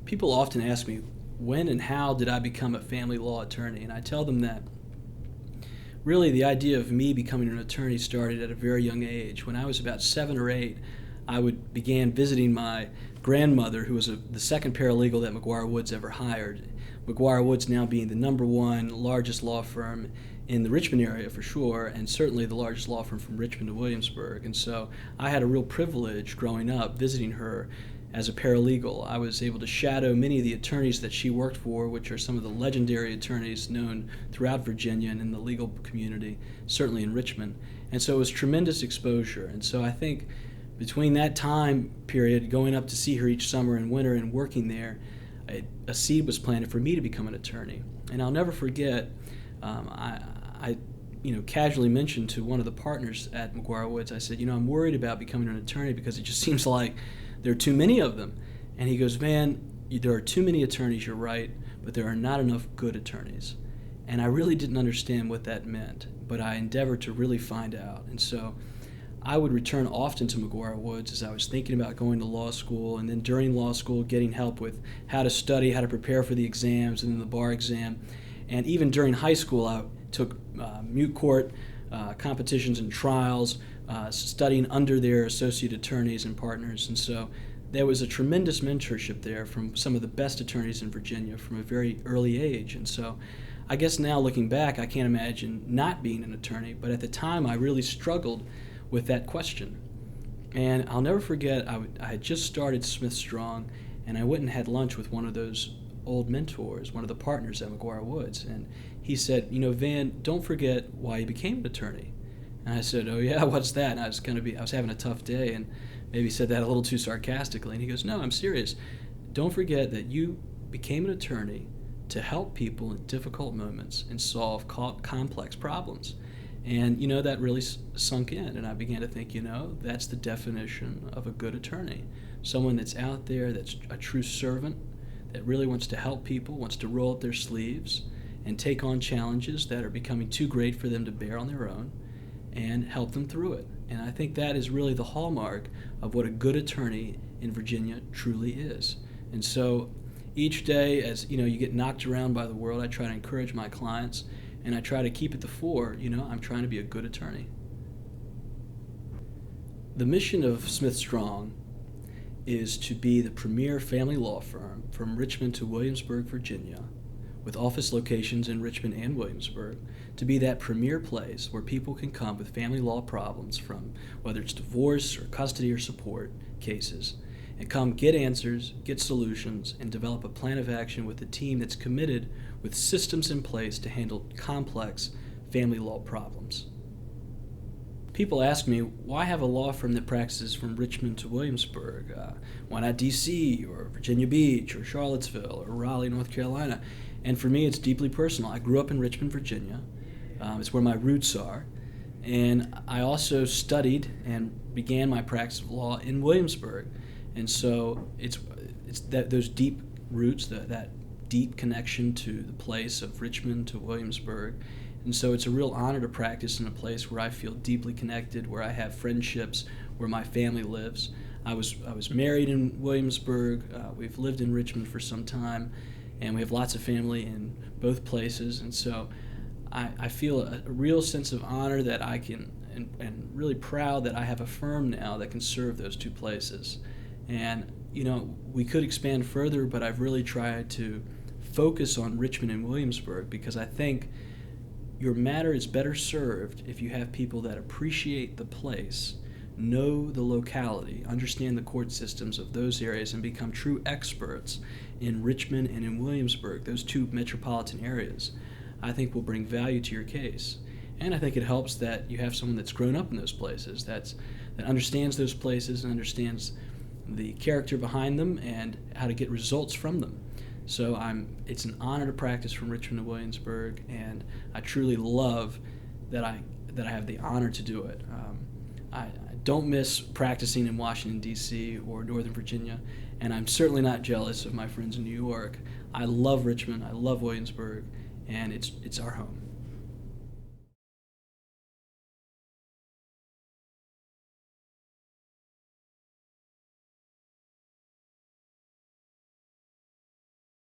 People often ask me, when and how did I become a family law attorney? And I tell them that really the idea of me becoming an attorney started at a very young age. When I was about 7 or 8, began visiting my grandmother, who was the second paralegal that McGuire Woods ever hired. McGuire Woods now being the number one largest law firm in the Richmond area for sure, and certainly the largest law firm from Richmond to Williamsburg. And so I had a real privilege growing up visiting her as a paralegal. I was able to shadow many of the attorneys that she worked for, which are some of the legendary attorneys known throughout Virginia and in the legal community, certainly in Richmond. And so it was tremendous exposure. And so I think between that time period, going up to see her each summer and winter and working there, a seed was planted for me to become an attorney. And I'll never forget, I casually mentioned to one of the partners at McGuire Woods, I said, I'm worried about becoming an attorney because it just seems like there are too many of them. And he goes, Van, there are too many attorneys, you're right, but there are not enough good attorneys. And I really didn't understand what that meant, but I endeavored to really find out. And so I would return often to McGuire Woods as I was thinking about going to law school, and then during law school getting help with how to study, how to prepare for the exams and then the bar exam. And even during high school, I took moot court competitions and trials, studying under their associate attorneys and partners. And so there was a tremendous mentorship there from some of the best attorneys in Virginia from a very early age. And so I guess now looking back, I can't imagine not being an attorney, but at the time I really struggled with that question. And I'll never forget, I had just started Smith Strong, and I went and had lunch with one of those old mentors, one of the partners at McGuire Woods, and he said, Van, don't forget why you became an attorney. And I said, oh yeah, what's that? And I was having a tough day, and maybe said that a little too sarcastically. And he goes, no, I'm serious. Don't forget that you became an attorney to help people in difficult moments and solve complex problems. And that really sunk in, and I began to think, that's the definition of a good attorney. Someone that's out there, that's a true servant, that really wants to help people, wants to roll up their sleeves and take on challenges that are becoming too great for them to bear on their own and help them through it. And I think that is really the hallmark of what a good attorney in Virginia truly is. And so each day, as you get knocked around by the world, I try to encourage my clients, and I try to keep at the fore, I'm trying to be a good attorney. The mission of Smith Strong is to be the premier family law firm from Richmond to Williamsburg, Virginia, with office locations in Richmond and Williamsburg, to be that premier place where people can come with family law problems, from whether it's divorce or custody or support cases, and come get answers, get solutions, and develop a plan of action with a team that's committed with systems in place to handle complex family law problems. People ask me, why have a law firm that practices from Richmond to Williamsburg? Why not D.C. or Virginia Beach or Charlottesville or Raleigh, North Carolina? And for me, it's deeply personal. I grew up in Richmond, Virginia. It's where my roots are. And I also studied and began my practice of law in Williamsburg. And so it's those deep roots, that deep connection to the place of Richmond to Williamsburg. And so it's a real honor to practice in a place where I feel deeply connected, where I have friendships, where my family lives. I was married in Williamsburg. We've lived in Richmond for some time, and we have lots of family in both places. And so I feel a real sense of honor that I can, and really proud that I have a firm now that can serve those two places. And, we could expand further, but I've really tried to focus on Richmond and Williamsburg because I think your matter is better served if you have people that appreciate the place, know the locality, understand the court systems of those areas, and become true experts in Richmond and in Williamsburg, those two metropolitan areas. I think will bring value to your case. And I think it helps that you have someone that's grown up in those places, that understands those places and understands the character behind them and how to get results from them. So it's an honor to practice from Richmond to Williamsburg, and I truly love that I have the honor to do it. I don't miss practicing in Washington, D.C. or Northern Virginia, and I'm certainly not jealous of my friends in New York. I love Richmond, I love Williamsburg, and it's our home.